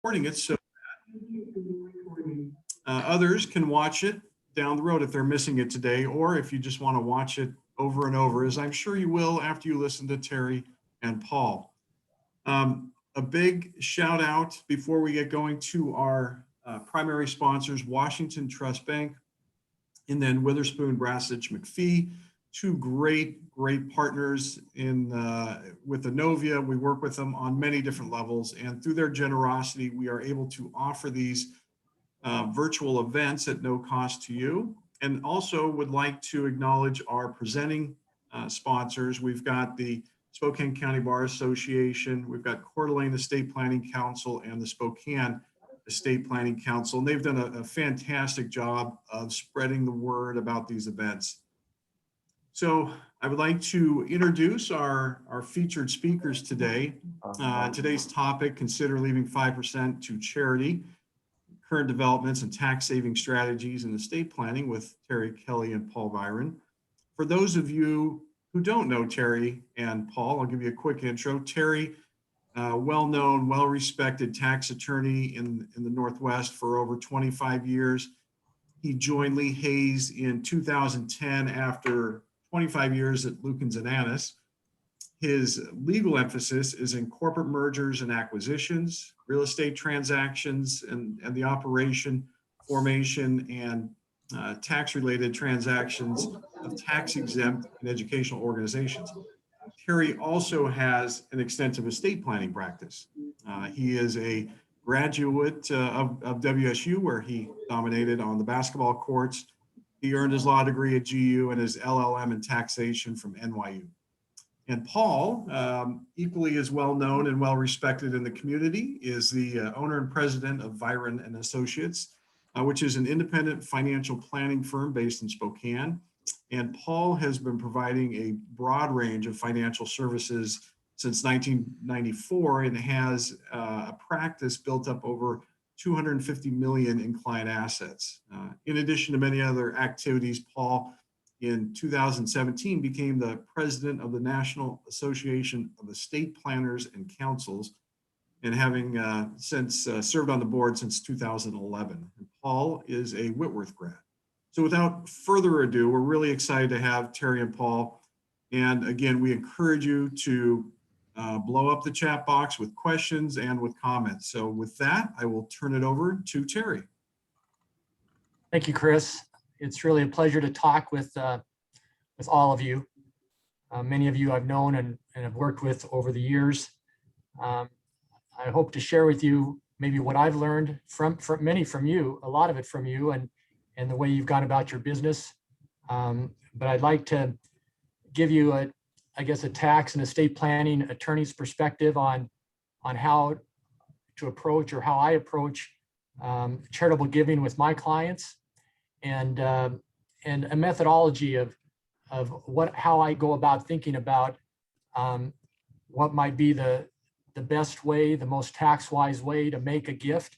recording it so others can watch it down the road if they're missing it today, or if you just want to watch it over and over, as I'm sure you will after you listen to Terry and Paul. A big shout out before we get going to our primary sponsors, Washington Trust Bank, and then Witherspoon, Brassage, McPhee, two great partners with Innovia. We work with them on many different levels, and through their generosity, we are able to offer these virtual events at no cost to you. And also would like to acknowledge our presenting sponsors. We've got the Spokane County Bar Association, we've got Coeur d'Alene Estate Planning Council, and the Spokane Estate Planning Council. And they've done a fantastic job of spreading the word about these events. So I would like to introduce our featured speakers today. Today's topic, consider leaving 5% to charity, current developments and tax saving strategies in estate planning with Terry Kelly and Paul Viren. For those of you who don't know Terry and Paul, I'll give you a quick intro. Terry, well-known, well-respected tax attorney in the Northwest for over 25 years. He joined Lee Hayes in 2010 after 25 years at Lukens and Annis. His legal emphasis is in corporate mergers and acquisitions, real estate transactions, and the operation, formation, and tax-related transactions of tax-exempt and educational organizations. Terry also has an extensive estate planning practice. He is a graduate of WSU, where he dominated on the basketball courts. He earned his law degree at GU and his LLM in taxation from NYU. And Paul, equally as well known and well respected in the community, is the owner and president of Viren and Associates, which is an independent financial planning firm based in Spokane. And Paul has been providing a broad range of financial services since 1994 and has a practice built up over 250 million in client assets. In addition to many other activities, Paul in 2017 became the president of the National Association of Estate Planners and Councils, and having since served on the board since 2011. And Paul is a Whitworth grad. So without further ado, we're really excited to have Terry and Paul. And again, we encourage you to blow up the chat box with questions and with comments. So with that, I will turn it over to Terry. Thank you, Chris. It's really a pleasure to talk with all of you. Many of you I've known and have worked with over the years. I hope to share with you maybe what I've learned from you, a lot of it from you, and the way you've gone about your business. But I'd like to give you I guess a tax and estate planning attorney's perspective on how to approach, or how I approach charitable giving with my clients, and a methodology of how I go about thinking about what might be the best way, the most tax-wise way to make a gift,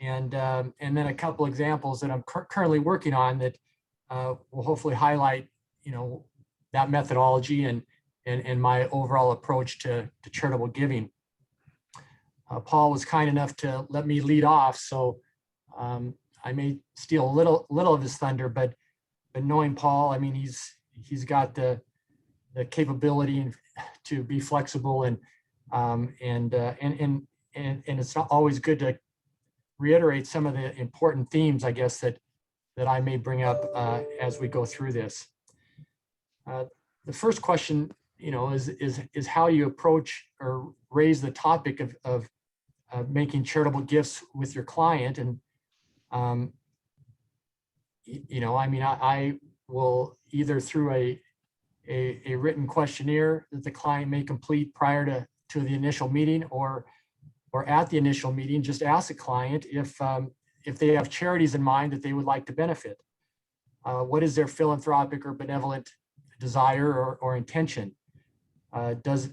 and then a couple examples that I'm currently working on that will hopefully highlight, that methodology and my overall approach to charitable giving. Paul was kind enough to let me lead off, so I may steal a little of his thunder, but knowing Paul, I mean, he's got the capability to be flexible, and it's not always good to reiterate some of the important themes, I guess, that I may bring up as we go through this. The first question, is how you approach or raise the topic of making charitable gifts with your client. And I will either through a written questionnaire that the client may complete prior to the initial meeting, or at the initial meeting, just ask the client if they have charities in mind that they would like to benefit. What is their philanthropic or benevolent desire or intention? Do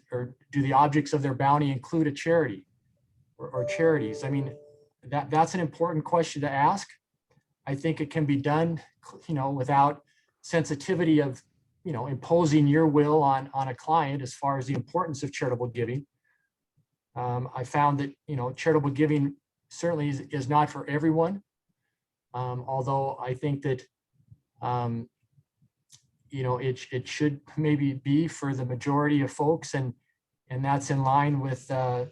the objects of their bounty include a charity or charities? I mean, that's an important question to ask. I think it can be done, without sensitivity of, imposing your will on a client as far as the importance of charitable giving. I found that, charitable giving certainly is not for everyone. Although I think that, it should maybe be for the majority of folks, and that's in line with the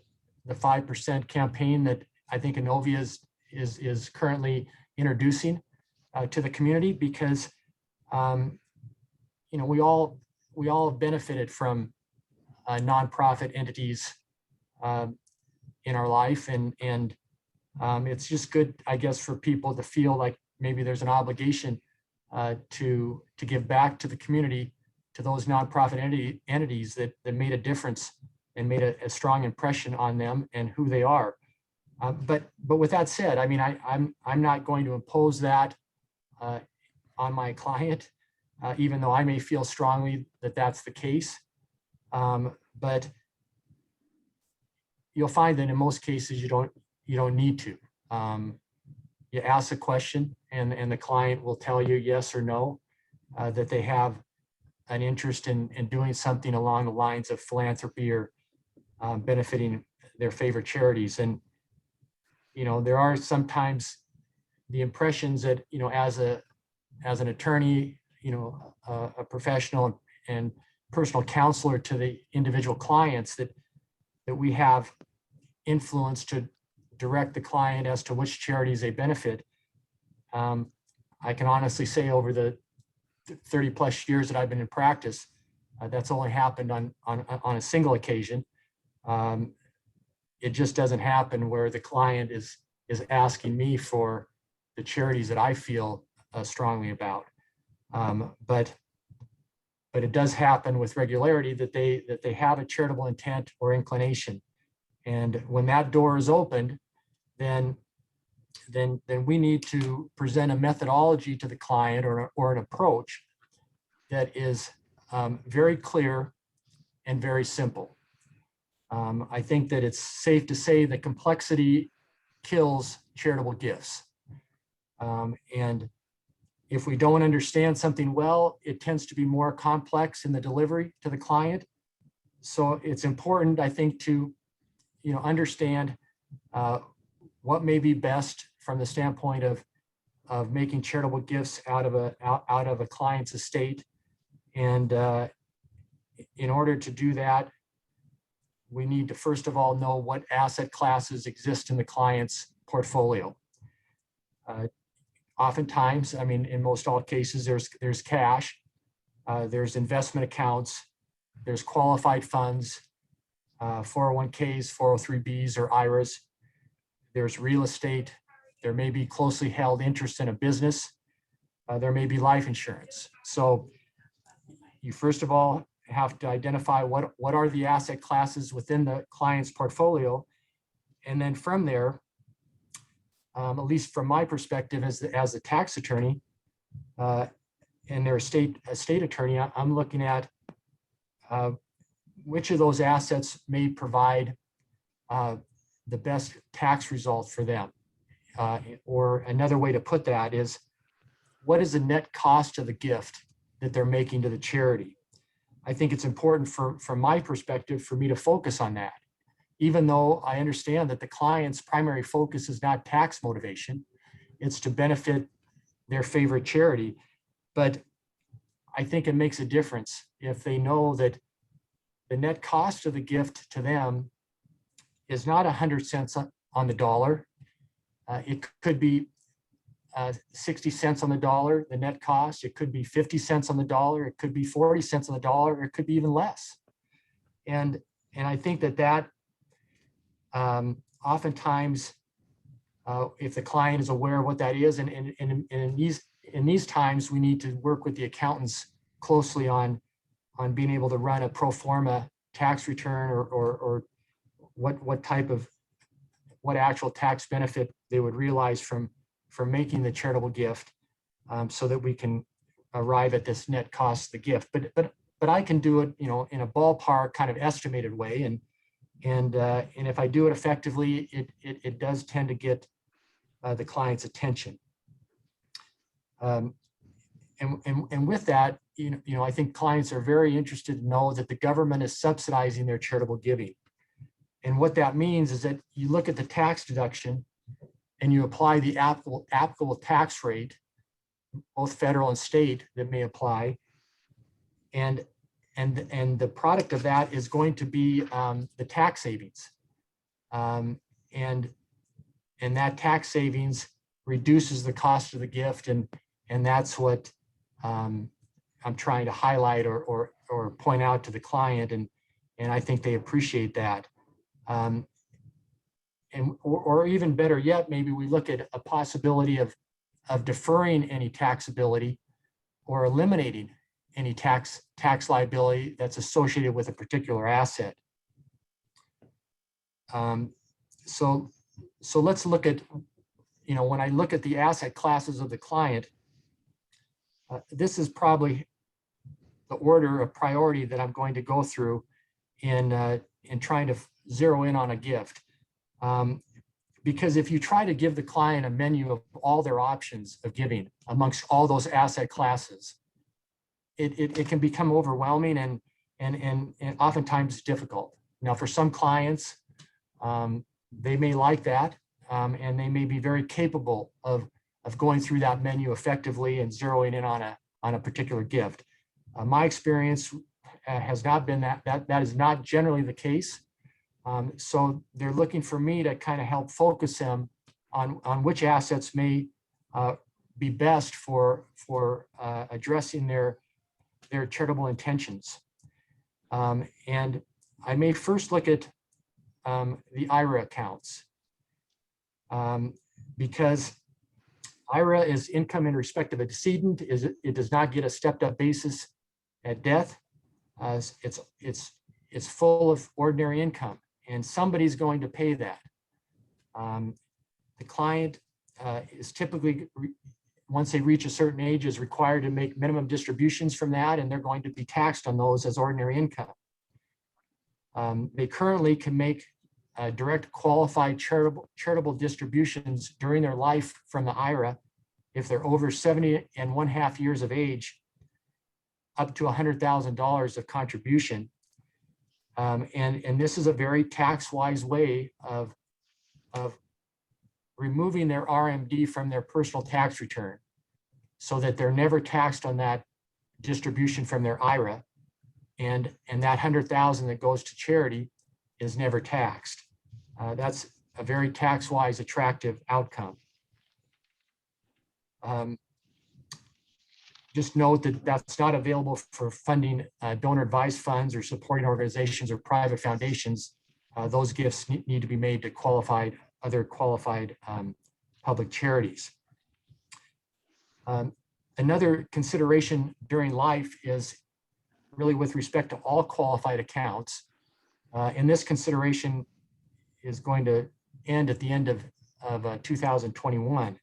5% campaign that I think Innovia is currently introducing to the community, because we all have benefited from nonprofit entities in our life, and it's just good, I guess, for people to feel like maybe there's an obligation to give back to the community, to those nonprofit entities that made a difference and made a strong impression on them and who they are. But with that said, I mean, I'm not going to impose that on my client, even though I may feel strongly that that's the case. But you'll find that in most cases you don't need to. You ask a question, and the client will tell you yes or no, that they have an interest in doing something along the lines of philanthropy or benefiting their favorite charities. And there are sometimes the impressions that as an attorney, a professional and personal counselor to the individual clients, that we have influence to direct the client as to which charities they benefit. I can honestly say, over the 30 plus years that I've been in practice, that's only happened on a single occasion. It just doesn't happen where the client is asking me for the charities that I feel strongly about. But it does happen with regularity that they have a charitable intent or inclination. And when that door is opened, then we need to present a methodology to the client, or an approach that is very clear and very simple. I think that it's safe to say that complexity kills charitable gifts. And if we don't understand something well, it tends to be more complex in the delivery to the client. So it's important, I think, to understand what may be best from the standpoint of making charitable gifts out of a client's estate. And in order to do that, we need to first of all know what asset classes exist in the client's portfolio. Oftentimes, I mean, in most all cases, there's cash, there's investment accounts, there's qualified funds, 401ks, 403bs, or IRAs. There's real estate. There may be closely held interest in a business. There may be life insurance. So you first of all have to identify what are the asset classes within the client's portfolio. And then from there, at least from my perspective as a tax attorney and their estate attorney, I'm looking at which of those assets may provide the best tax result for them. Or another way to put that is, what is the net cost of the gift that they're making to the charity? I think it's important from my perspective for me to focus on that. Even though I understand that the client's primary focus is not tax motivation, it's to benefit their favorite charity. But I think it makes a difference if they know that the net cost of the gift to them is not 100 cents on the dollar. It could be 60 cents on the dollar, the net cost. It could be 50 cents on the dollar. It could be 40 cents on the dollar. Or it could be even less. And I think that oftentimes, if the client is aware of what that is, and in these times, we need to work with the accountants closely on being able to run a pro forma tax return, or what actual tax benefit they would realize from making the charitable gift, so that we can arrive at this net cost of the gift. But I can do it, in a ballpark kind of estimated way, and if I do it effectively, it does tend to get the client's attention. And with that, I think clients are very interested to know that the government is subsidizing their charitable giving. And what that means is that you look at the tax deduction and you apply the applicable tax rate, both federal and state, that may apply. And the product of that is going to be the tax savings. And that tax savings reduces the cost of the gift. And that's what I'm trying to highlight or point out to the client. And I think they appreciate that. Or even better yet, maybe we look at a possibility of deferring any taxability or eliminating any tax liability that's associated with a particular asset. So let's look at, when I look at the asset classes of the client, this is probably the order of priority that I'm going to go through in trying to zero in on a gift. Because if you try to give the client a menu of all their options of giving amongst all those asset classes, it can become overwhelming and oftentimes difficult. Now, for some clients, they may like that, and they may be very capable of going through that menu effectively and zeroing in on a particular gift. My experience has not been that is not generally the case. So they're looking for me to kind of help focus them on which assets may be best for addressing their charitable intentions. And I may first look at the IRA accounts, because IRA is income in respect of a decedent. It does not get a stepped up basis at death. It's full of ordinary income, and somebody's going to pay that. The client is typically, once they reach a certain age, is required to make minimum distributions from that, and they're going to be taxed on those as ordinary income. They currently can make direct qualified charitable distributions during their life from the IRA if they're over 70.5 years of age, up to $100,000 of contribution. And this is a very tax-wise way of removing their RMD from their personal tax return so that they're never taxed on that distribution from their IRA. And that $100,000 that goes to charity is never taxed. That's a very tax-wise attractive outcome. Just note that that's not available for funding donor advised funds or supporting organizations or private foundations. Those gifts need to be made to other qualified public charities. Another consideration during life is really with respect to all qualified accounts. And this consideration is going to end at the end of 2021.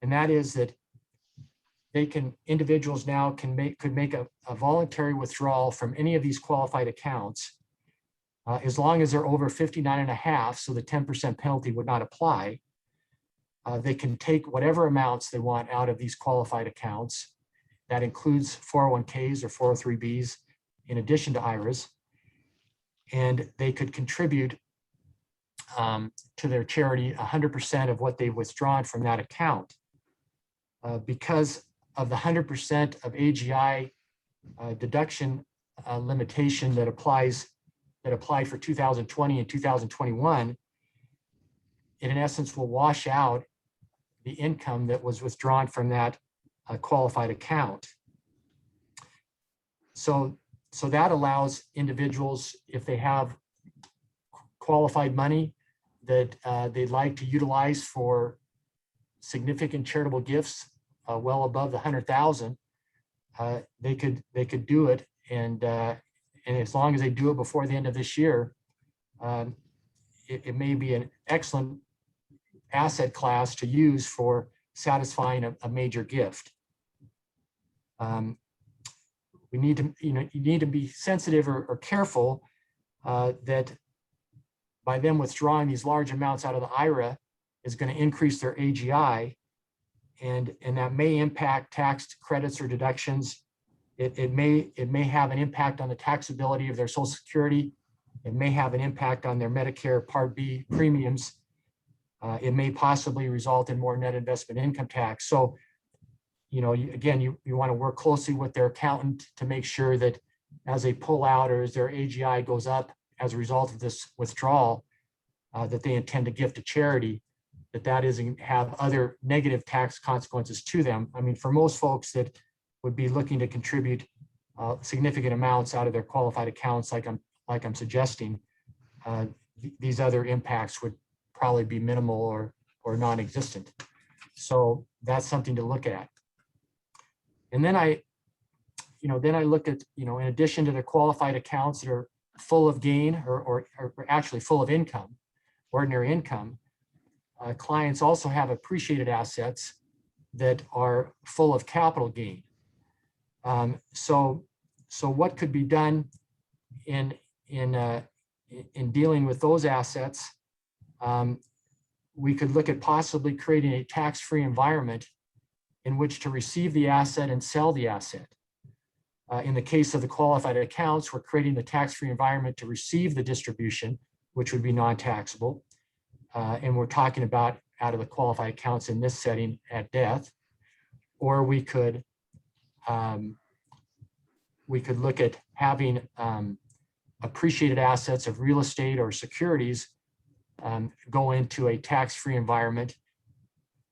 And that is that individuals now could make a voluntary withdrawal from any of these qualified accounts as long as they're over 59.5, so the 10% penalty would not apply. They can take whatever amounts they want out of these qualified accounts. That includes 401ks or 403bs in addition to IRAs. And they could contribute to their charity 100% of what they've withdrawn from that account. Because of the 100% of AGI deduction limitation that applied for 2020 and 2021, it in essence will wash out the income that was withdrawn from that qualified account. So that allows individuals, if they have qualified money that they'd like to utilize for significant charitable gifts well above the 100,000, they could do it, and as long as they do it before the end of this year, it may be an excellent asset class to use for satisfying a major gift. You need to be sensitive or careful that by them withdrawing these large amounts out of the IRA is going to increase their AGI, and that may impact tax credits or deductions. It may have an impact on the taxability of their Social Security It may have an impact on their Medicare Part B premiums. It may possibly result in more net investment income tax. So, you know, again, you want to work closely with their accountant to make sure that as they pull out or as their AGI goes up as a result of this withdrawal that they intend to give to charity, that doesn't have other negative tax consequences to them. I mean, for most folks that would be looking to contribute significant amounts out of their qualified accounts, like I'm suggesting, these other impacts would probably be minimal or non-existent. So that's something to look at. And then I look at, in addition to the qualified accounts that are full of gain or actually full of income, ordinary income, clients also have appreciated assets that are full of capital gain. So what could be done in dealing with those assets? We could look at possibly creating a tax-free environment in which to receive the asset and sell the asset. In the case of the qualified accounts, we're creating the tax-free environment to receive the distribution, which would be non-taxable. And we're talking about out of the qualified accounts in this setting at death. Or we could look at having appreciated assets of real estate or securities go into a tax-free environment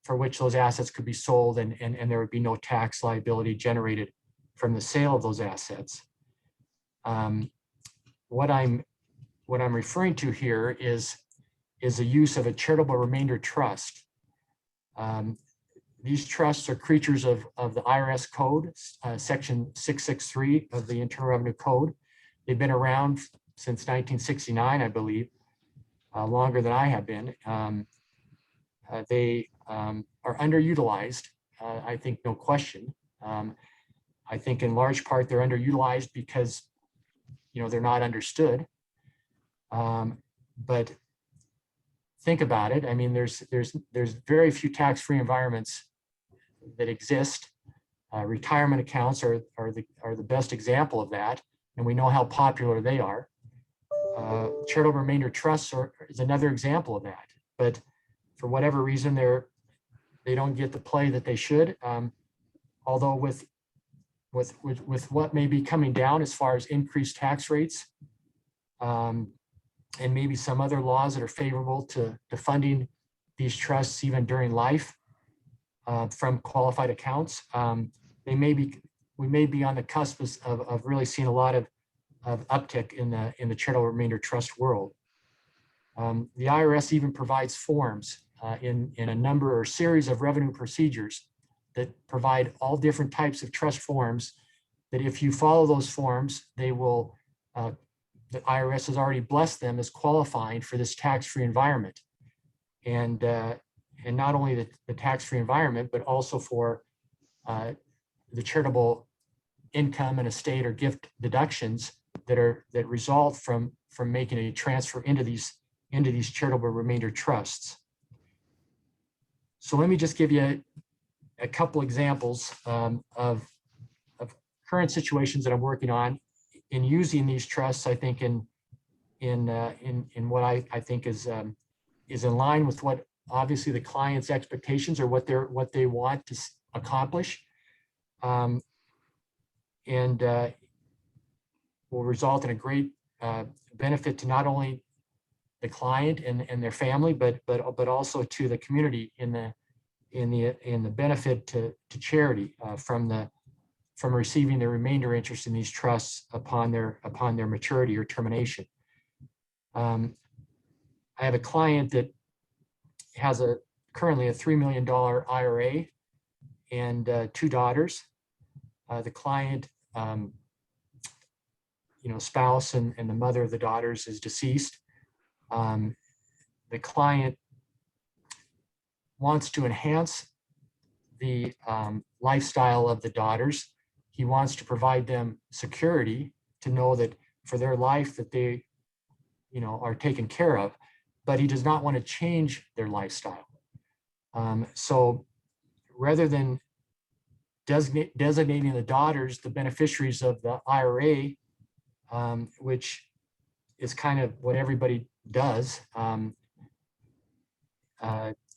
for which those assets could be sold and there would be no tax liability generated from the sale of those assets. What I'm referring to here is the use of a charitable remainder trust. These trusts are creatures of the IRS code, section 663 of the Internal Revenue Code. They've been around since 1969, I believe, longer than I have been. They are underutilized, I think, no question. I think in large part they're underutilized because, they're not understood. But think about it. I mean, there's very few tax-free environments that exist. Retirement accounts are the best example of that, and we know how popular they are. Charitable remainder trusts is another example of that. But for whatever reason, they don't get the play that they should. Although with what may be coming down as far as increased tax rates, and maybe some other laws that are favorable to funding these trusts even during life from qualified accounts, we may be on the cusp of really seeing a lot of uptick in the charitable remainder trust world. The IRS even provides forms in a number or series of revenue procedures that provide all different types of trust forms that if you follow those forms, they will, the IRS has already blessed them as qualifying for this tax-free environment. And not only the tax-free environment, but also for the charitable income and estate or gift deductions that result from making a transfer into these charitable remainder trusts. So let me just give you a couple examples of current situations that I'm working on in using these trusts. I think in what I think is in line with what obviously the client's expectations or what they want to accomplish, and will result in a great benefit to not only the client and their family, but also to the community in the benefit to charity from receiving the remainder interest in these trusts upon their maturity or termination. I have a client that has currently a $3 million IRA and 2 daughters. The client, spouse and the mother of the daughters is deceased. The client wants to enhance the lifestyle of the daughters. He wants to provide them security to know that for their life that they, are taken care of, but he does not want to change their lifestyle. So rather than designating the daughters the beneficiaries of the IRA, which is kind of what everybody does.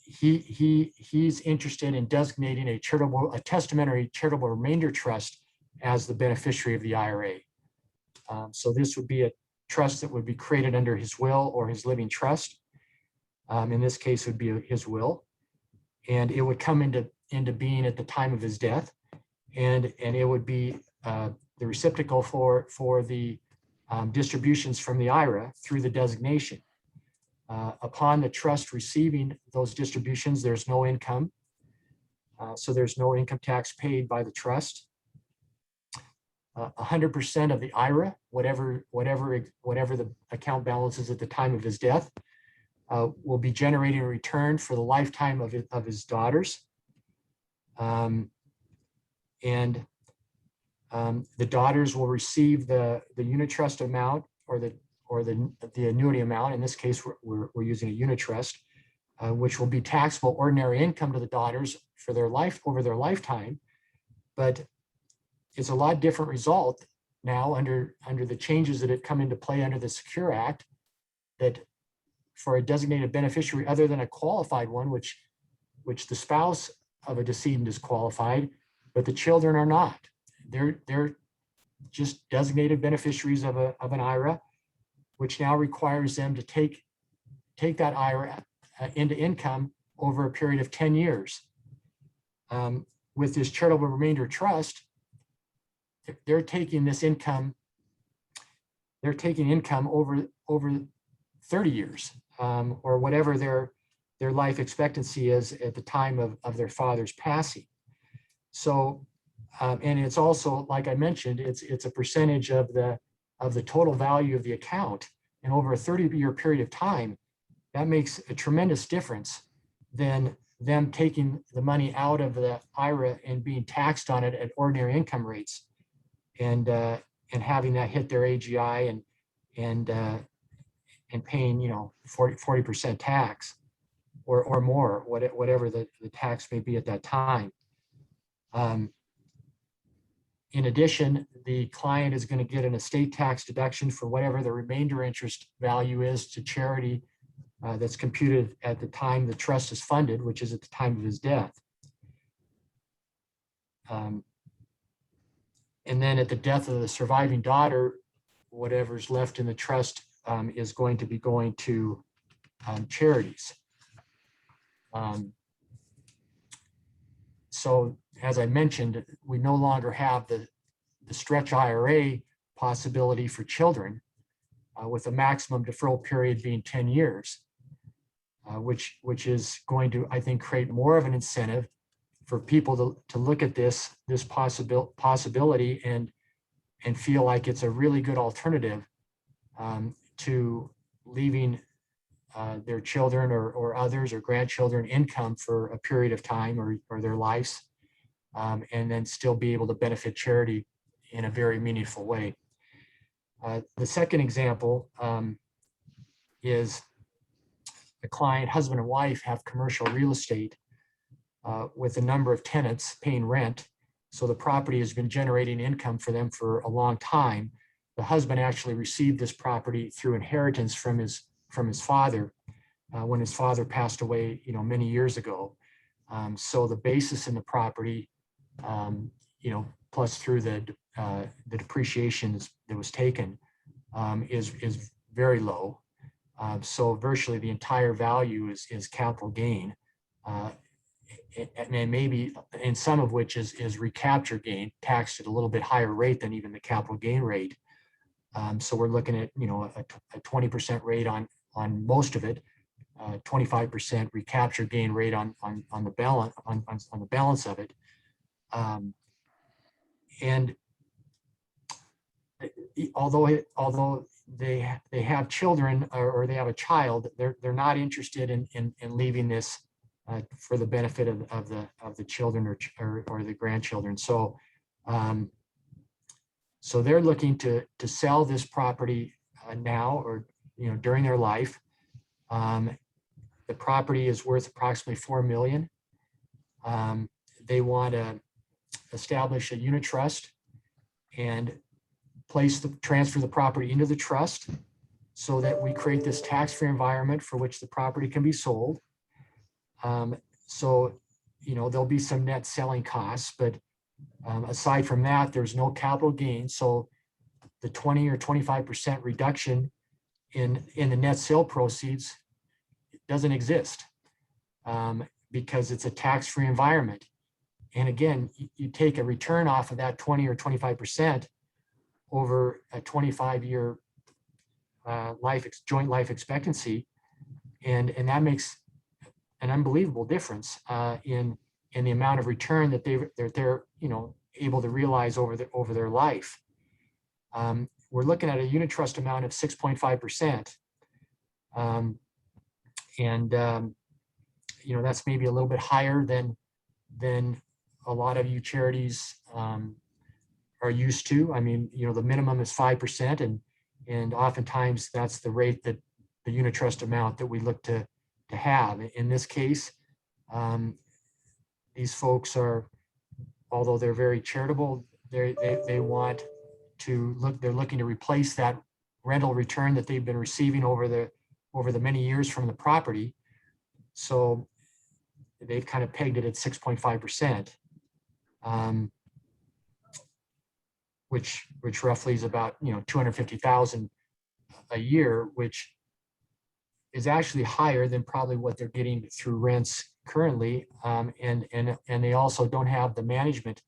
He's interested in designating a testamentary charitable remainder trust as the beneficiary of the IRA. So this would be a trust that would be created under his will or his living trust. In this case, it would be his will, and it would come into being at the time of his death, and it would be the receptacle for the distributions from the IRA through the designation. Upon the trust receiving those distributions, there's no income. So there's no income tax paid by the trust. 100% of the IRA, whatever the account balance is at the time of his death, will be generating a return for the lifetime of his daughters. The daughters will receive the unit trust amount or the annuity amount. In this case, we're using a unit trust, which will be taxable ordinary income to the daughters for their life over their lifetime. But it's a lot different result now under the changes that have come into play under the Secure Act, that for a designated beneficiary other than a qualified one, which the spouse of a decedent is qualified, but the children are not. They're just designated beneficiaries of an IRA, which now requires them to take that IRA into income over a period of 10 years. With this charitable remainder trust, they're taking this income, they're taking income over 30 years, or whatever their life expectancy is at the time of their father's passing. So, and it's also, like I mentioned, it's a percentage of the total value of the account. And over a 30-year period of time, that makes a tremendous difference than them taking the money out of the IRA and being taxed on it at ordinary income rates, and having that hit their AGI and paying 40% tax or more, whatever the tax may be at that time. In addition, the client is going to get an estate tax deduction for whatever the remainder interest value is to charity that's computed at the time the trust is funded, which is at the time of his death. And then at the death of the surviving daughter, whatever's left in the trust is going to be going to charities. So as I mentioned, we no longer have the stretch IRA possibility for children, with a maximum deferral period being 10 years, which is going to, I think, create more of an incentive for people to look at this possibility and feel like it's a really good alternative to leaving their children or others or grandchildren income for a period of time or their lives, and then still be able to benefit charity in a very meaningful way. The second example is a client, husband and wife, have commercial real estate with a number of tenants paying rent. So the property has been generating income for them for a long time. The husband actually received this property through inheritance from his father when his father passed away, many years ago. So the basis in the property, plus through the depreciation that was taken, is very low. So virtually the entire value is capital gain, and maybe in some of which is recapture gain, taxed at a little bit higher rate than even the capital gain rate. So we're looking at a 20% rate on most of it, 25% recapture gain rate on the balance of it, and although they have children or they have a child, they're not interested in leaving this for the benefit of the children or the grandchildren. So so they're looking to sell this property now or during their life. The property is worth approximately $4 million. They want to establish a unit trust and transfer the property into the trust. so that we create this tax-free environment for which the property can be sold. So, there'll be some net selling costs, but aside from that, there's no capital gain. So the 20 or 25% reduction in the net sale proceeds doesn't exist because it's a tax-free environment. And again, you take a return off of that 20 or 25% over a 25-year joint life expectancy, and that makes an unbelievable difference in the amount of return that they're able to realize over their life. We're looking at a unit trust amount of 6.5%, that's maybe a little bit higher than a lot of you charities are used to. I mean, the minimum is 5%, and oftentimes that's the rate that the unit trust amount that we look to have. In this case, these folks are, although they're very charitable, they want to they're looking to replace that rental return that they've been receiving over the many years from the property. So they've kind of pegged it at 6.5%, which roughly is about $250,000 a year, which is actually higher than probably what they're getting through rents currently, and they also don't have the management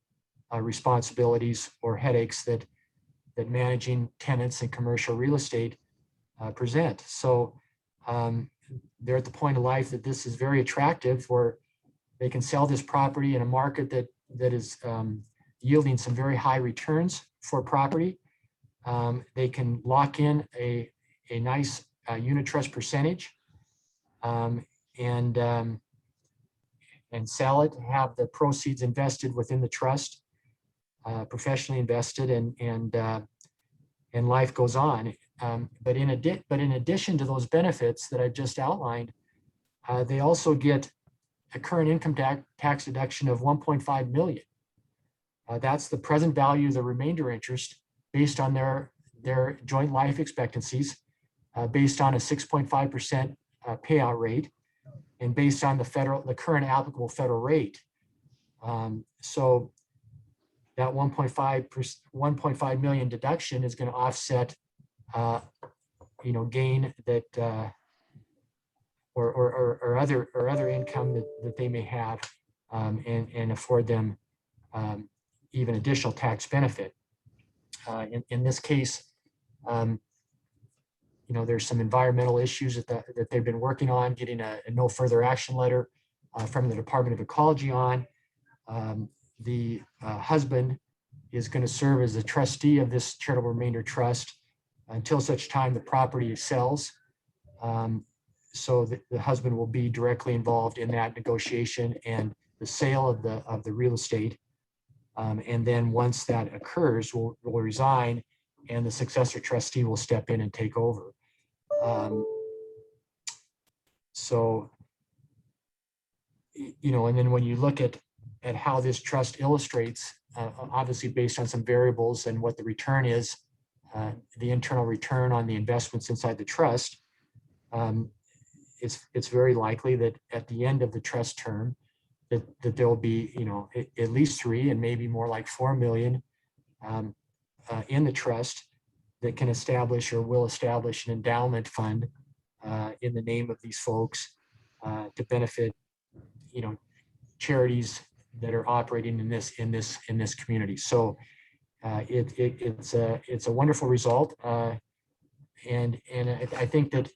responsibilities or headaches that managing tenants in commercial real estate present. So they're at the point of life that this is very attractive, where they can sell this property in a market that is yielding some very high returns for property. They can lock in a nice unit trust percentage and sell it, have the proceeds invested within the trust, professionally invested, and life goes on. But in addition to those benefits that I just outlined, they also get a current income tax deduction of $1.5 million. That's the present value of the remainder interest based on their joint life expectancies, based on a 6.5% payout rate, and based on the current applicable federal rate. So that 1.5 million deduction is going to offset gain that or other income that they may have, and afford them even additional tax benefit. In this case, there's some environmental issues that they've been working on, getting a no further action letter from the Department of Ecology on. The husband is going to serve as a trustee of this charitable remainder trust until such time the property sells. So the husband will be directly involved in that negotiation and the sale of the real estate. And then once that occurs, will resign, and the successor trustee will step in and take over. And then when you look at how this trust illustrates, obviously based on some variables and what the return is, the internal return on the investments inside the trust, it's very likely that at the end of the trust term, that there will be, at least 3 and maybe more like 4 million in the trust that can establish or will establish an endowment fund in the name of these folks to benefit, charities that are operating in this community. So it's a wonderful result, and I think that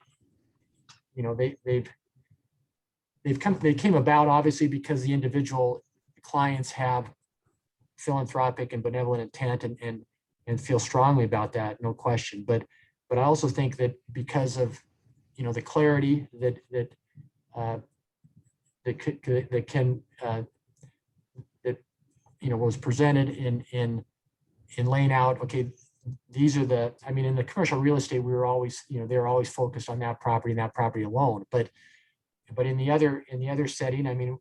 they came about obviously because the individual clients have philanthropic and benevolent intent and feel strongly about that, no question. But I also think that because of the clarity that was presented in laying out, okay, these are in the commercial real estate, we were always, they're always focused on that property and that property alone. But in the other setting, in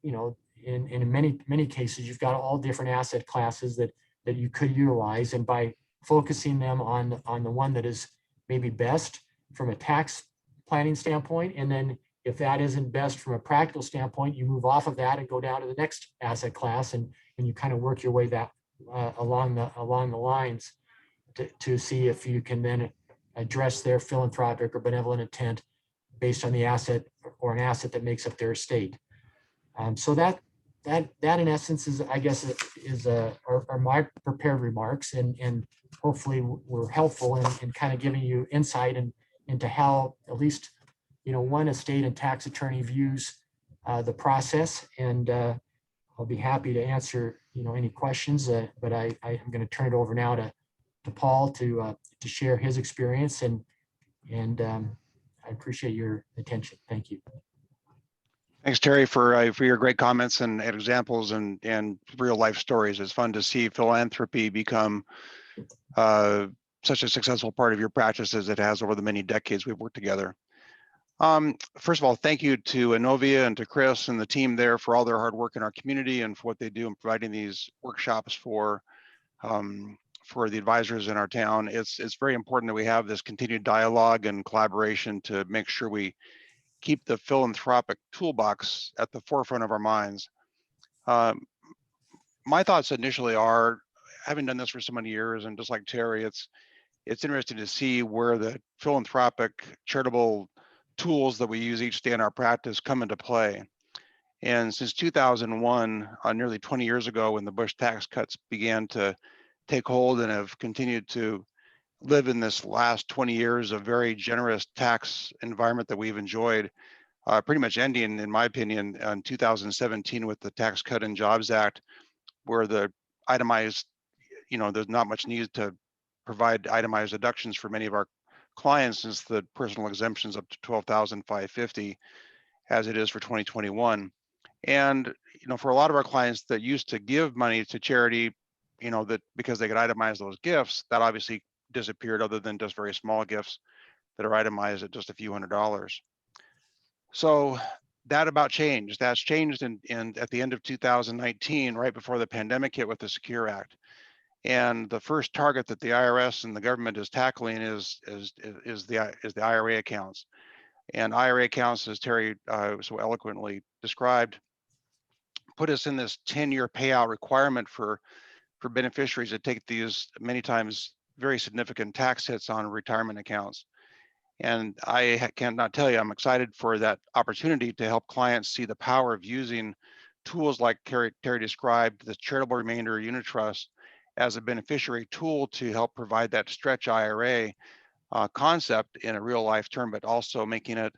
many cases, you've got all different asset classes that you could utilize, and by focusing them on the one that is maybe best from a tax planning standpoint. And then if that isn't best from a practical standpoint, you move off of that and go down to the next asset class, and you kind of work your way that along the lines to see if you can then address their philanthropic or benevolent intent based on the asset or an asset that makes up their estate. So that in essence is, I guess, are my prepared remarks, and hopefully we're helpful in kind of giving you insight into how at least, one estate and tax attorney views the process. And I'll be happy to answer, any questions, but I'm going to turn it over now to Paul to share his experience, and I appreciate your attention. Thank you. Thanks, Terry, for your great comments and examples and real life stories. It's fun to see philanthropy become such a successful part of your practice as it has over the many decades we've worked together. First of all, thank you to Innovia and to Chris and the team there for all their hard work in our community and for what they do in providing these workshops for the advisors in our town. It's very important that we have this continued dialogue and collaboration to make sure we keep the philanthropic toolbox at the forefront of our minds. My thoughts initially are, having done this for so many years, and just like Terry, it's interesting to see where the philanthropic charitable tools that we use each day in our practice come into play. And since 2001, nearly 20 years ago, when the Bush tax cuts began to take hold and have continued to live in this last 20 years of very generous tax environment that we've enjoyed, pretty much ending, in my opinion, in 2017 with the Tax Cut and Jobs Act, where the itemized, there's not much need to provide itemized deductions for many of our clients, since the personal exemptions up to $12,550 as it is for 2021. And for a lot of our clients that used to give money to charity, that because they could itemize those gifts, that obviously disappeared, other than just very small gifts that are itemized at just a few $100s. So that about changed. That's changed in at the end of 2019, right before the pandemic hit, with the Secure Act. And the first target that the IRS and the government is tackling is the IRA accounts. And IRA accounts, as Terry so eloquently described, put us in this 10-year payout requirement for beneficiaries that take these many times very significant tax hits on retirement accounts. And I cannot tell you, I'm excited for that opportunity to help clients see the power of using tools like Terry described, the charitable remainder unit trust, as a beneficiary tool to help provide that stretch IRA concept in a real life term, but also making it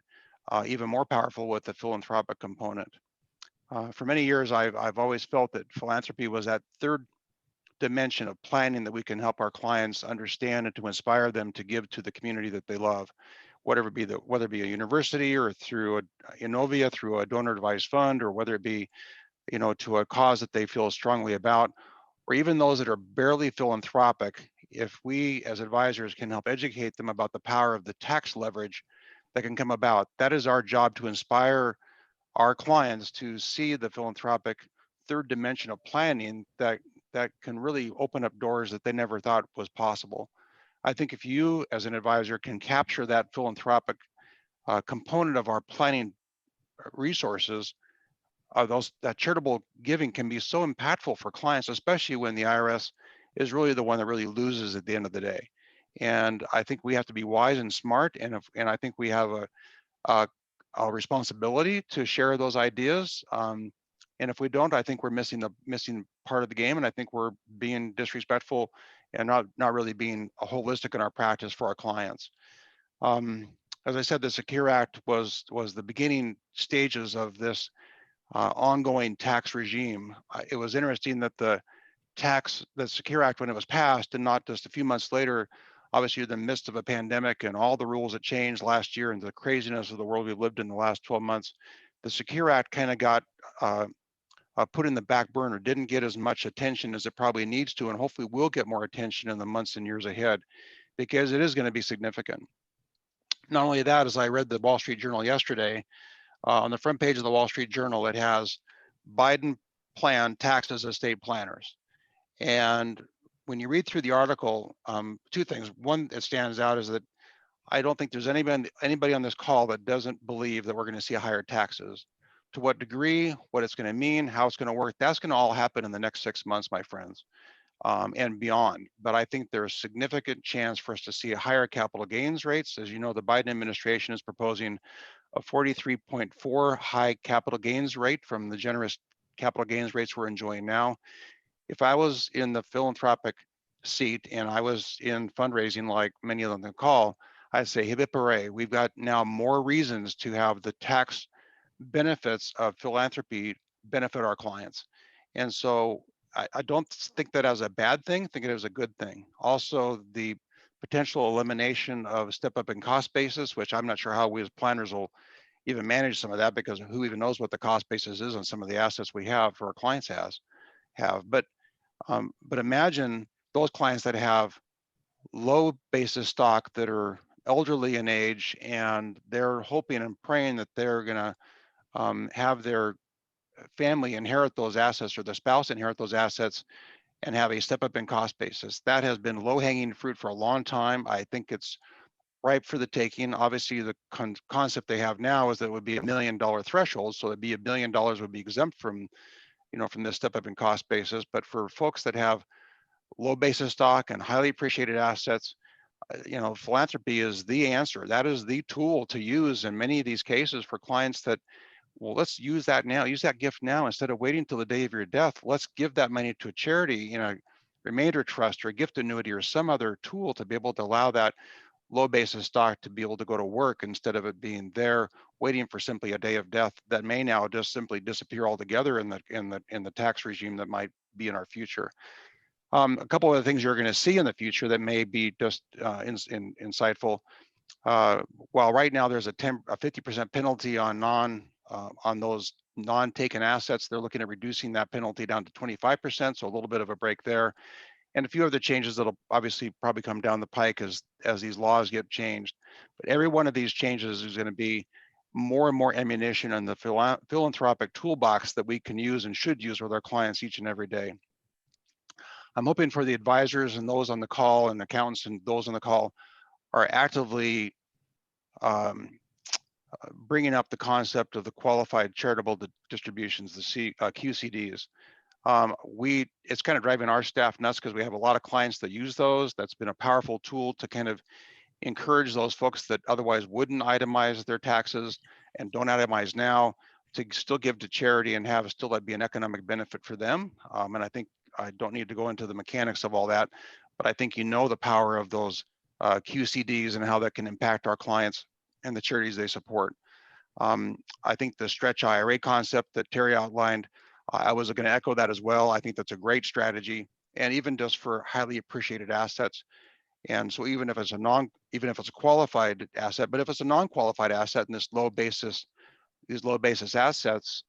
even more powerful with the philanthropic component. For many years, I've always felt that philanthropy was that third dimension of planning that we can help our clients understand and to inspire them to give to the community that they love, whether it be a university or through Innovia, through a donor advised fund, or whether it be, to a cause that they feel strongly about, or even those that are barely philanthropic. If we as advisors can help educate them about the power of the tax leverage that can come about, that is our job, to inspire our clients to see the philanthropic third dimension of planning that can really open up doors that they never thought was possible. I think if you as an advisor can capture that philanthropic component of our planning resources, that charitable giving can be so impactful for clients, especially when the IRS is really the one that really loses at the end of the day. And I think we have to be wise and smart, and I think we have a responsibility to share those ideas. And if we don't, I think we're missing part of the game, and I think we're being disrespectful and not really being holistic in our practice for our clients. As I said, the Secure Act was the beginning stages of this ongoing tax regime. It was interesting that the Secure Act, when it was passed, and not just a few months later, obviously in the midst of a pandemic and all the rules that changed last year and the craziness of the world we've lived in the last 12 months, the Secure Act kind of got put in the back burner, didn't get as much attention as it probably needs to, and hopefully will get more attention in the months and years ahead, because it is going to be significant. Not only that, as I read the Wall Street Journal yesterday, on the front page of the Wall Street Journal, it has Biden plan taxed as estate planners. And when you read through the article, two things. One that stands out is that I don't think there's anybody on this call that doesn't believe that we're going to see higher taxes. To what degree, what it's going to mean, how it's going to work, that's going to all happen in the next 6 months, my friends, and beyond. But I think there's significant chance for us to see higher capital gains rates. As you know, the Biden administration is proposing a 43.4 high capital gains rate from the generous capital gains rates we're enjoying now. If I was in the philanthropic seat and I was in fundraising like many of them on the call, I'd say, hip hip hooray, we've got now more reasons to have the tax benefits of philanthropy benefit our clients. And so I don't think that as a bad thing, think it as a good thing. Also, the potential elimination of step up in cost basis, which I'm not sure how we as planners will even manage some of that, because who even knows what the cost basis is on some of the assets we have for our clients have. But imagine those clients that have low basis stock that are elderly in age, and they're hoping and praying that they're going to have their family inherit those assets or their spouse inherit those assets and have a step up in cost basis. That has been low hanging fruit for a long time. I think it's ripe for the taking. Obviously, the concept they have now is that it would be $1 million threshold. So it'd be $1 billion would be exempt from, from this step up in cost basis. But for folks that have low basis stock and highly appreciated assets, philanthropy is the answer. That is the tool to use in many of these cases for clients that, well, let's use that now, use that gift now instead of waiting till the day of your death. Let's give that money to a charity, remainder trust or a gift annuity or some other tool to be able to allow that low basis stock to be able to go to work instead of it being there waiting for simply a day of death that may now just simply disappear altogether in the tax regime that might be in our future. A couple of things you're going to see in the future that may be just insightful. While right now there's a 50% penalty on those non-taken assets, they're looking at reducing that penalty down to 25%, so a little bit of a break there. And a few other changes that'll obviously probably come down the pike as these laws get changed. But every one of these changes is going to be more and more ammunition in the philanthropic toolbox that we can use and should use with our clients each and every day. I'm hoping for the advisors and those on the call and accountants and those on the call are actively bringing up the concept of the qualified charitable distributions, the QCDs. It's kind of driving our staff nuts because we have a lot of clients that use those. That's been a powerful tool to kind of encourage those folks that otherwise wouldn't itemize their taxes and don't itemize now to still give to charity and have still that be an economic benefit for them. And I think I don't need to go into the mechanics of all that, but I think the power of those QCDs and how that can impact our clients and the charities they support. I think the stretch IRA concept that Terry outlined, I was going to echo that as well. I think that's a great strategy, and even just for highly appreciated assets. And so even if it's a qualified asset, but if it's a non-qualified asset in these low basis assets,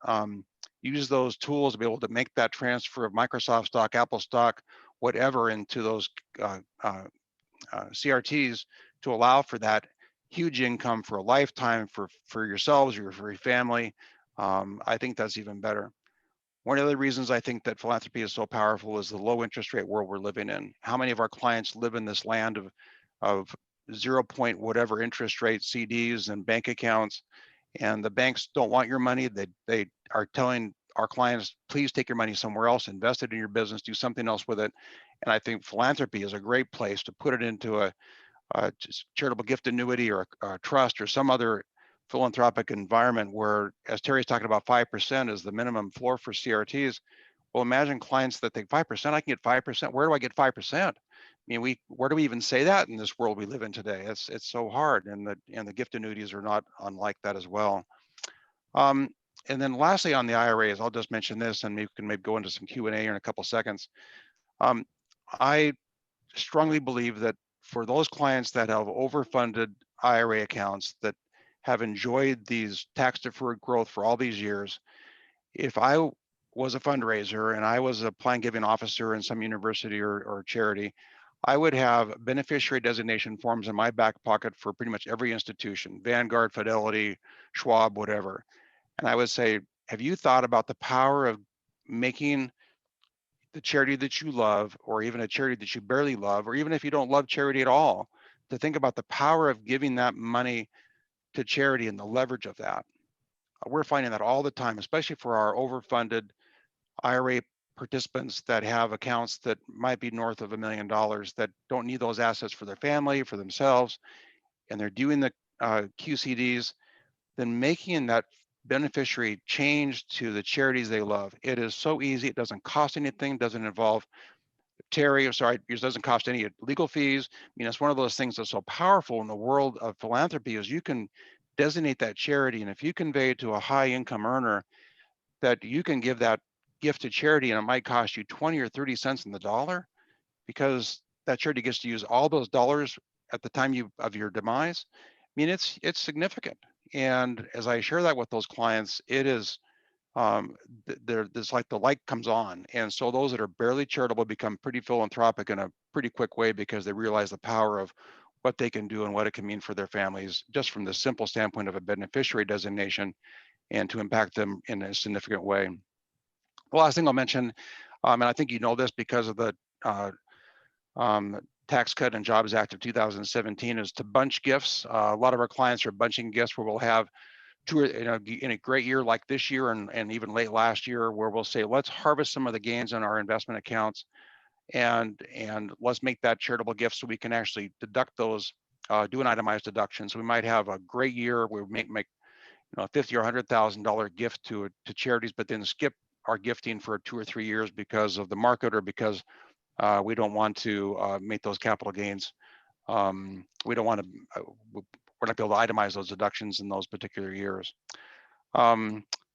use those tools to be able to make that transfer of Microsoft stock, Apple stock, whatever, into those CRTs to allow for that huge income for a lifetime for yourselves or for your family. I think that's even better. One of the reasons I think that philanthropy is so powerful is the low interest rate world we're living in. How many of our clients live in this land of 0 point whatever interest rate CDs and bank accounts, and the banks don't want your money. They are telling our clients, please take your money somewhere else, invest it in your business, do something else with it. And I think philanthropy is a great place to put it into a just charitable gift annuity or a trust or some other philanthropic environment where, as Terry's talking about, 5% is the minimum floor for CRTs. Well, imagine clients that think 5%, I can get 5%. Where do I get 5%? I mean, where do we even say that in this world we live in today? It's so hard, and the gift annuities are not unlike that as well. And then lastly, on the IRAs, I'll just mention this, and we can maybe go into some Q&A in a couple seconds. I strongly believe that for those clients that have overfunded IRA accounts that have enjoyed these tax deferred growth for all these years, if I was a fundraiser and I was a plan giving officer in some university or charity, I would have beneficiary designation forms in my back pocket for pretty much every institution, Vanguard, Fidelity, Schwab, whatever. And I would say, have you thought about the power of making the charity that you love, or even a charity that you barely love, or even if you don't love charity at all, to think about the power of giving that money to charity and the leverage of that. We're finding that all the time, especially for our overfunded IRA participants that have accounts that might be north of $1 million that don't need those assets for their family, for themselves, and they're doing the QCDs, then making that beneficiary change to the charities they love. It is so easy. It doesn't cost anything, doesn't involve it doesn't cost any legal fees. I mean, it's one of those things that's so powerful in the world of philanthropy is you can designate that charity. And if you convey to a high income earner that you can give that gift to charity and it might cost you 20 or 30 cents on the dollar because that charity gets to use all those dollars at the time of your demise, I mean, it's significant. And as I share that with those clients, it is, there's like the light comes on. And so those that are barely charitable become pretty philanthropic in a pretty quick way because they realize the power of what they can do and what it can mean for their families, just from the simple standpoint of a beneficiary designation and to impact them in a significant way. The last thing I'll mention, and I think you know this because of the Tax Cut and Jobs Act of 2017, is to bunch gifts. A lot of our clients are bunching gifts where we'll have in a great year like this year and even late last year, where we'll say, let's harvest some of the gains in our investment accounts and let's make that charitable gift so we can actually deduct those, do an itemized deduction. So we might have a great year where we make a $50,000 or $100,000 gift to charities, but then skip our gifting for 2 or 3 years because of the market or because we don't want to make those capital gains. We don't want to, we're not able to itemize those deductions in those particular years.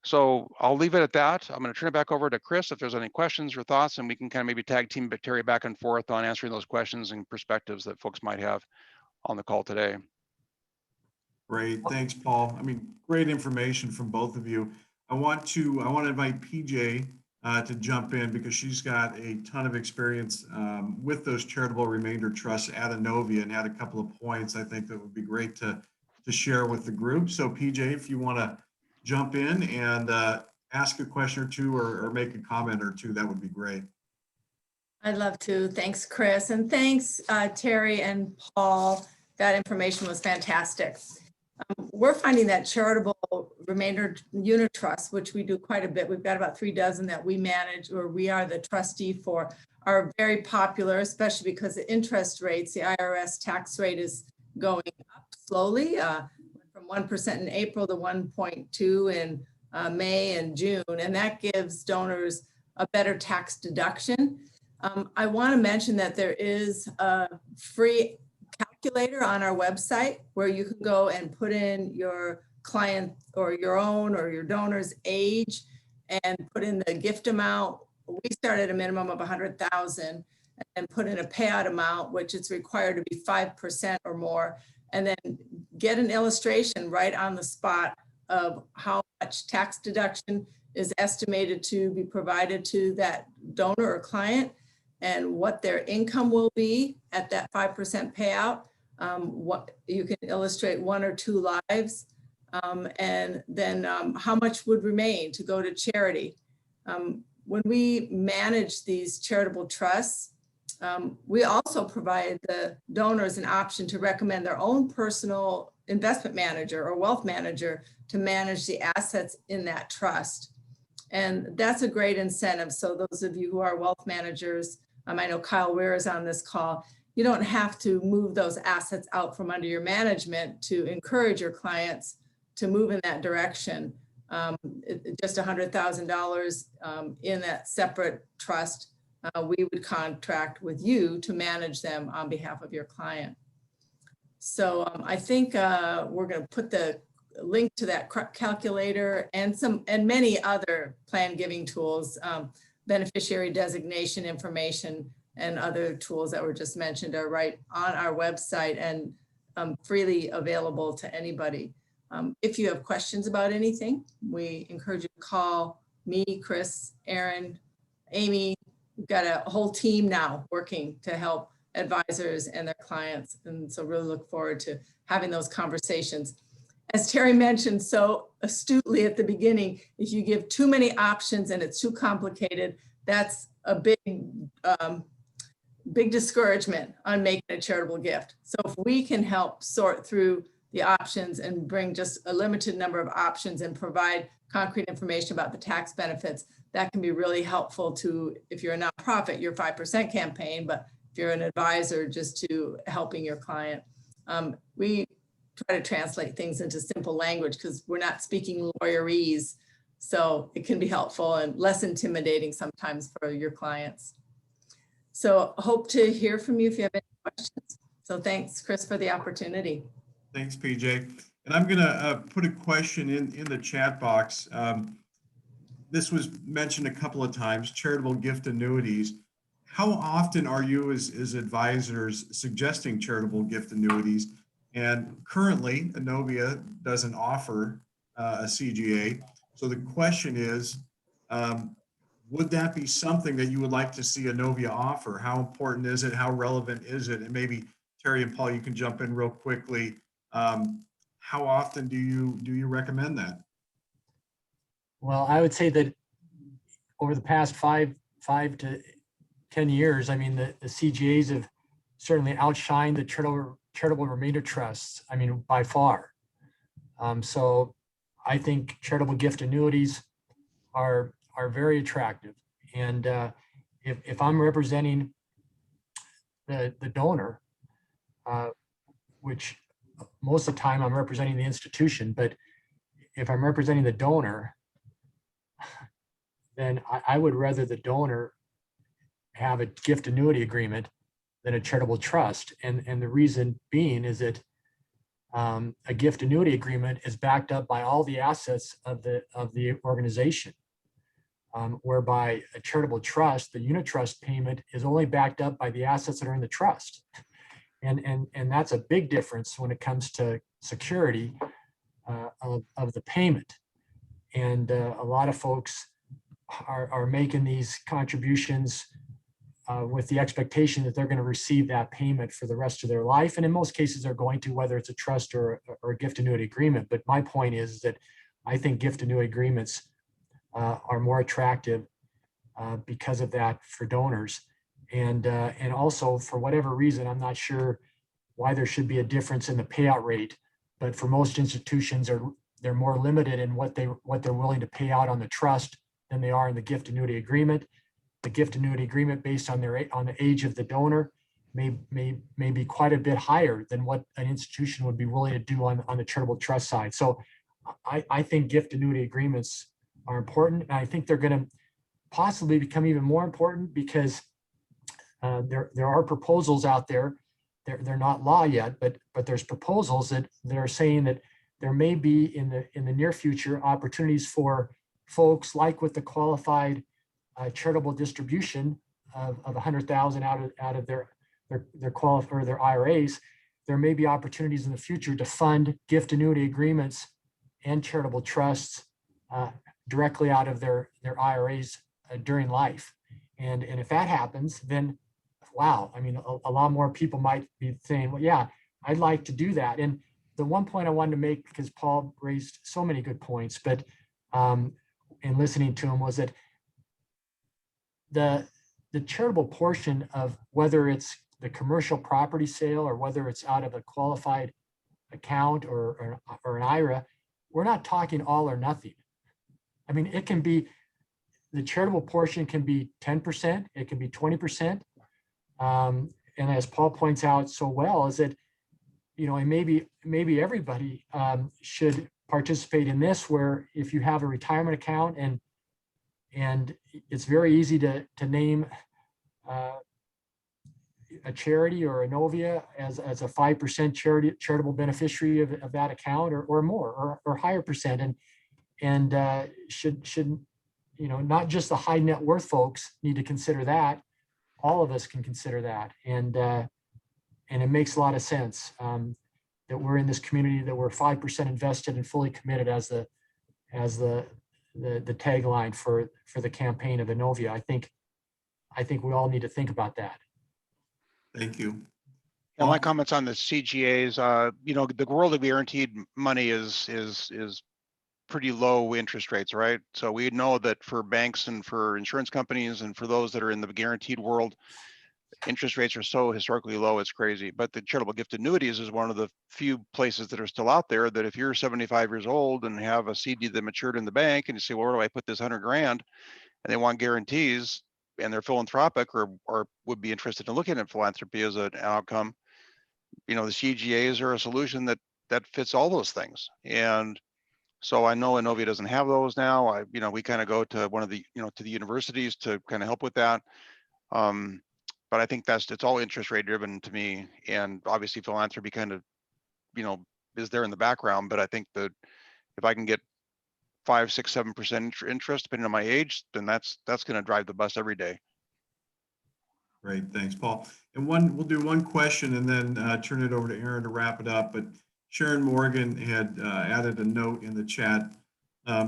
So I'll leave it at that. I'm going to turn it back over to Chris if there's any questions or thoughts, and we can kind of maybe tag team Terry back and forth on answering those questions and perspectives that folks might have on the call today. Great, thanks, Paul. I mean, great information from both of you. I want to invite PJ to jump in because she's got a ton of experience with those charitable remainder trusts at Innovia and had a couple of points I think that would be great to share with the group. So PJ, if you want to jump in and ask a question or two or make a comment or two, that would be great. I'd love to. Thanks, Chris. And thanks, Terry and Paul. That information was fantastic. We're finding that charitable remainder unit trusts, which we do quite a bit, we've got about 3 dozen that we manage or we are the trustee for, are very popular, especially because the interest rates, the IRS tax rate is going up slowly, from 1% in April to 1.2 in May and June, and that gives donors a better tax deduction. I want to mention that there is a free calculator on our website where you can go and put in your client or your own or your donor's age and put in the gift amount. We start at a minimum of 100,000 and put in a payout amount, which is required to be 5% or more, and then get an illustration right on the spot of how much tax deduction is estimated to be provided to that donor or client and what their income will be at that 5% payout. What you can illustrate 1 or 2 lives, and then how much would remain to go to charity. When we manage these charitable trusts, we also provide the donors an option to recommend their own personal investment manager or wealth manager to manage the assets in that trust. And that's a great incentive. So those of you who are wealth managers, I know Kyle Weir is on this call, you don't have to move those assets out from under your management to encourage your clients to move in that direction. Just $100,000 in that separate trust, we would contract with you to manage them on behalf of your client. So I think we're going to put the link to that calculator and many other plan giving tools, beneficiary designation information and other tools that were just mentioned are right on our website and freely available to anybody. If you have questions about anything, we encourage you to call me, Chris, Aaron, Amy. We've got a whole team now working to help advisors and their clients. And so really look forward to having those conversations. As Terry mentioned so astutely at the beginning, if you give too many options and it's too complicated, that's a big big discouragement on making a charitable gift. So if we can help sort through the options and bring just a limited number of options and provide concrete information about the tax benefits, that can be really helpful to, if you're a nonprofit, your 5% campaign, but if you're an advisor, just to helping your client. We try to translate things into simple language because we're not speaking lawyerese. So it can be helpful and less intimidating sometimes for your clients. So hope to hear from you if you have any questions. So thanks, Chris, for the opportunity. Thanks, PJ. And I'm going to put a question in the chat box. This was mentioned a couple of times, charitable gift annuities. How often are you as advisors suggesting charitable gift annuities? And currently, Innovia doesn't offer a CGA. So the question is, would that be something that you would like to see Innovia offer? How important is it? How relevant is it? And maybe Terry and Paul, you can jump in real quickly. How often do you recommend that? Well, I would say that over the past five to 10 years, I mean, the CGAs have certainly outshined the charitable remainder trusts, I mean, by far. So I think charitable gift annuities are very attractive. And if I'm representing the donor, which most of the time I'm representing the institution, but if I'm representing the donor, then I would rather the donor have a gift annuity agreement than a charitable trust. And the reason being is that a gift annuity agreement is backed up by all the assets of the organization, whereby a charitable trust, the unit trust payment, is only backed up by the assets that are in the trust. And that's a big difference when it comes to security of the payment. And a lot of folks are making these contributions with the expectation that they're going to receive that payment for the rest of their life. And in most cases, they're going to, whether it's a trust or a gift annuity agreement. But my point is that I think gift annuity agreements are more attractive because of that for donors. And also, for whatever reason, I'm not sure why there should be a difference in the payout rate. But for most institutions, they're more limited in what they're willing to pay out on the trust than they are in the gift annuity agreement. The gift annuity agreement, based on the age of the donor, may be quite a bit higher than what an institution would be willing to do on the charitable trust side. So I think gift annuity agreements are important. And I think they're going to possibly become even more important because there are proposals out there. They're not law yet, but there's proposals that they're saying that there may be in the near future opportunities for folks, like with the qualified charitable distribution of 100,000 out of their IRAs. There may be opportunities in the future to fund gift annuity agreements and charitable trusts directly out of their IRAs during life. And if that happens, then wow, I mean, a lot more people might be saying, well, yeah, I'd like to do that. And the one point I wanted to make, because Paul raised so many good points, but in listening to him, was that the charitable portion of whether it's the commercial property sale or whether it's out of a qualified account or an IRA, we're not talking all or nothing. I mean, it can be, the charitable portion can be 10%, it can be 20%. And as Paul points out so well, is that, you know, and maybe everybody should participate in this, where if you have a retirement account and it's very easy to name a charity or Innovia as a 5% charitable beneficiary of that account, or more, or higher percent, and should you know, not just the high net worth folks need to consider that. All of us can consider that, and it makes a lot of sense that we're in this community, that we're 5% invested and fully committed as the tagline for the campaign of Innovia. I think we all need to think about that. Thank you. And my comments on the CGAs, you know, the world of guaranteed money is pretty low interest rates, right? So we know that for banks and for insurance companies and for those that are in the guaranteed world, interest rates are so historically low, it's crazy. But the charitable gift annuities is one of the few places that are still out there that if you're 75 years old and have a CD that matured in the bank and you say, well, where do I put this 100 grand? And they want guarantees and they're philanthropic or would be interested in looking at philanthropy as an outcome, the CGAs are a solution that fits all those things. And so I know Innovia doesn't have those now. We kind of go to one of the, to the universities to kind of help with that. But I think it's all interest rate driven to me. And obviously philanthropy kind of, is there in the background. But I think that if I can get 5, 6, 7% interest, depending on my age, then that's going to drive the bus every day. Great, thanks, Paul. And we'll do one question and then turn it over to Aaron to wrap it up. But Sharon Morgan had added a note in the chat.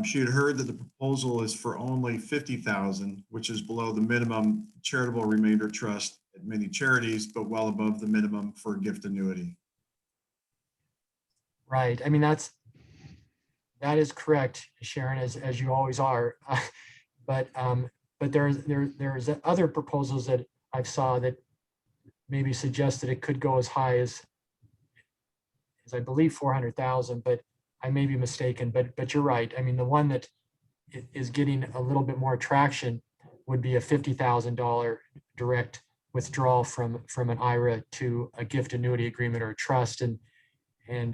She had heard that the proposal is for only $50,000, which is below the minimum charitable remainder trust at many charities, but well above the minimum for a gift annuity. Right. I mean, that is correct, Sharon, as you always are. But there's other proposals that I've saw that maybe suggest that it could go as high as I believe 400,000, but I may be mistaken. But you're right. I mean, the one that is getting a little bit more traction would be a $50,000 direct withdrawal from an IRA to a gift annuity agreement or a trust. And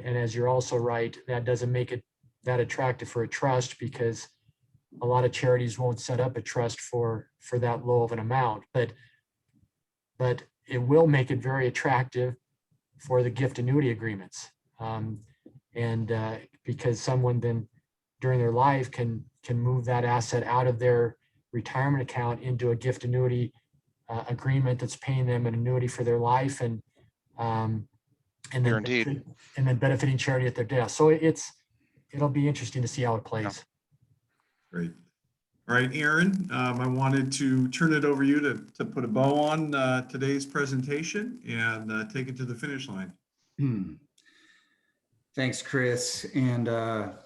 as you're also right, that doesn't make it that attractive for a trust because a lot of charities won't set up a trust for that low of an amount. But it will make it very attractive for the gift annuity agreements. Because someone then during their life can move that asset out of their retirement account into a gift annuity agreement that's paying them an annuity for their life and then benefiting charity at their death. So it'll be interesting to see how it plays. Yeah. Great. All right, Aaron, I wanted to turn it over to you to put a bow on today's presentation and take it to the finish line. Thanks, Chris, and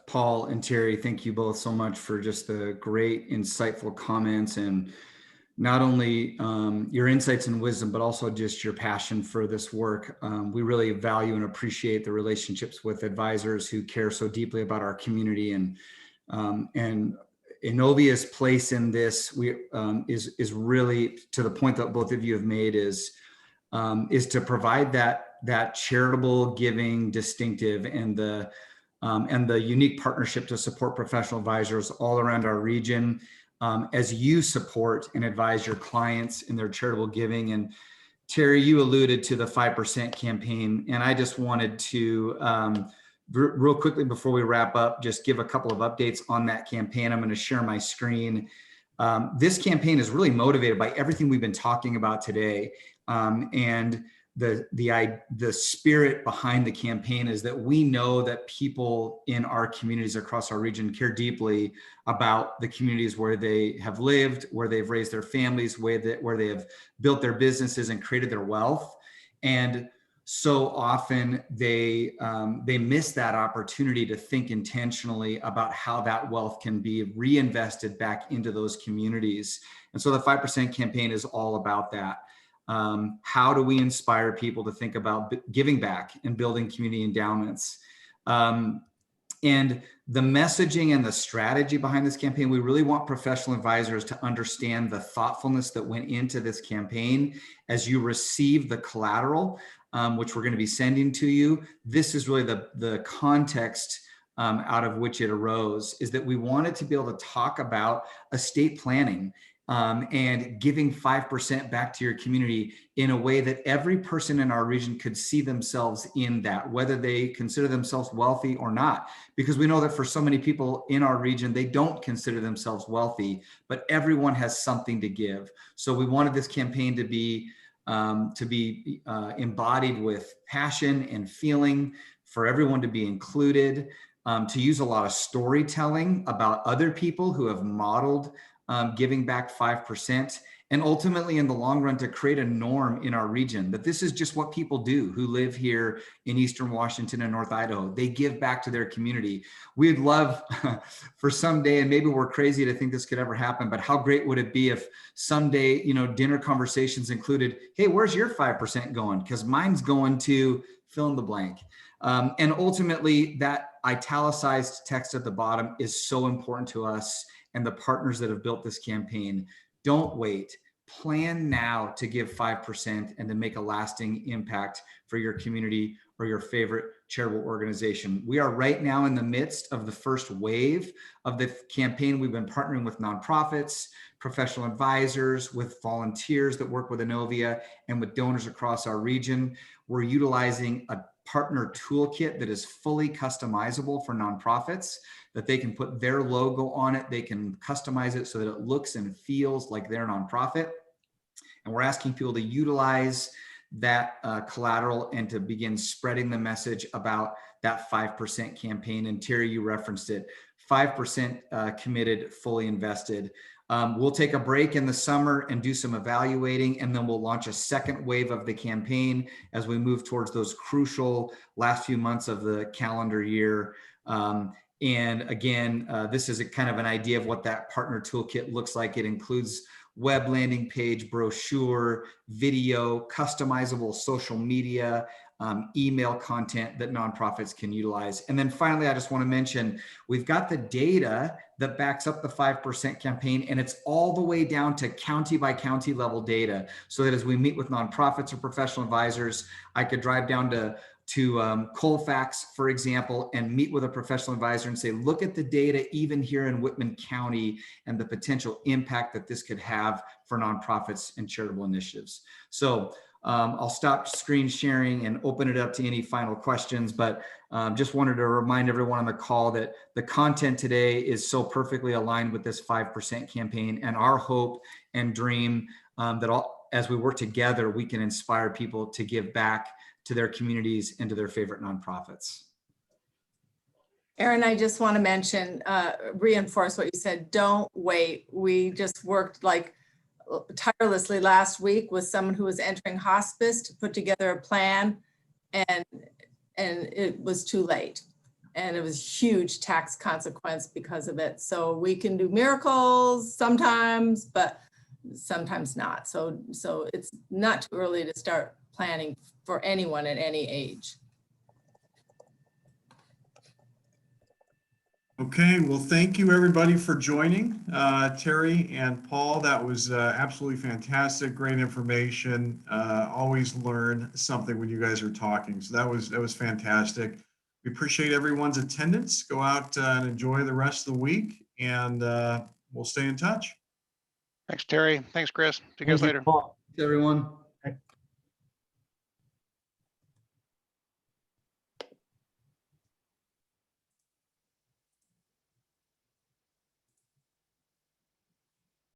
Paul and Terry. Thank you both so much for just the great, insightful comments and not only your insights and wisdom, but also just your passion for this work. We really value and appreciate the relationships with advisors who care so deeply about our community, and Innovia's place in this is really, to the point that both of you have made, is to provide that charitable giving distinctive and the unique partnership to support professional advisors all around our region as you support and advise your clients in their charitable giving. And Terry, you alluded to the 5% campaign, and I just wanted to real quickly before we wrap up, just give a couple of updates on that campaign. I'm going to share my screen. This campaign is really motivated by everything we've been talking about today. And the spirit behind the campaign is that we know that people in our communities across our region care deeply about the communities where they have lived, where they've raised their families, where they have built their businesses and created their wealth. And so often they miss that opportunity to think intentionally about how that wealth can be reinvested back into those communities. And so the 5% campaign is all about that. How do we inspire people to think about giving back and building community endowments? And the messaging and the strategy behind this campaign, we really want professional advisors to understand the thoughtfulness that went into this campaign as you receive the collateral, which we're going to be sending to you. This is really the context out of which it arose, is that we wanted to be able to talk about estate planning and giving 5% back to your community in a way that every person in our region could see themselves in that, whether they consider themselves wealthy or not. Because we know that for so many people in our region, they don't consider themselves wealthy, but everyone has something to give. So we wanted this campaign to be embodied with passion and feeling, for everyone to be included, to use a lot of storytelling about other people who have modeled giving back 5%, and ultimately in the long run to create a norm in our region that this is just what people do who live here in Eastern Washington and North Idaho. They give back to their community. We'd love for someday, and maybe we're crazy to think this could ever happen, but how great would it be if someday, dinner conversations included, hey, where's your 5% going? Because mine's going to fill in the blank. And ultimately that italicized text at the bottom is so important to us and the partners that have built this campaign. Don't wait. Plan now to give 5% and to make a lasting impact for your community or your favorite charitable organization. We are right now in the midst of the first wave of the campaign. We've been partnering with nonprofits, professional advisors, with volunteers that work with Innovia, and with donors across our region. We're utilizing a partner toolkit that is fully customizable for nonprofits, that they can put their logo on it. They can customize it so that it looks and feels like their nonprofit. And we're asking people to utilize that collateral and to begin spreading the message about that 5% campaign. And Terry, you referenced it, 5% committed, fully invested. We'll take a break in the summer and do some evaluating, and then we'll launch a second wave of the campaign as we move towards those crucial last few months of the calendar year. And again, this is a kind of an idea of what that partner toolkit looks like. It includes web landing page, brochure, video, customizable social media, email content that nonprofits can utilize. And then finally, I just want to mention, we've got the data that backs up the 5% campaign, and it's all the way down to county by county level data, so that as we meet with nonprofits or professional advisors, I could drive down to Colfax, for example, and meet with a professional advisor and say, look at the data even here in Whitman County and the potential impact that this could have for nonprofits and charitable initiatives. So I'll stop screen sharing and open it up to any final questions, but just wanted to remind everyone on the call that the content today is so perfectly aligned with this 5% campaign, and our hope and dream that as we work together, we can inspire people to give back to their communities and to their favorite nonprofits. Aaron, I just want to mention, reinforce what you said. Don't wait. We just worked like tirelessly last week with someone who was entering hospice to put together a plan, and it was too late. And it was huge tax consequence because of it. So we can do miracles sometimes, but sometimes not. So it's not too early to start planning for anyone at any age. Okay, well, thank you everybody for joining. Terry and Paul, that was absolutely fantastic, great information. Always learn something when you guys are talking. So that was fantastic. We appreciate everyone's attendance. Go out and enjoy the rest of the week, and we'll stay in touch. Thanks, Terry. Thanks, Chris. See you guys later. Paul. Thanks, everyone.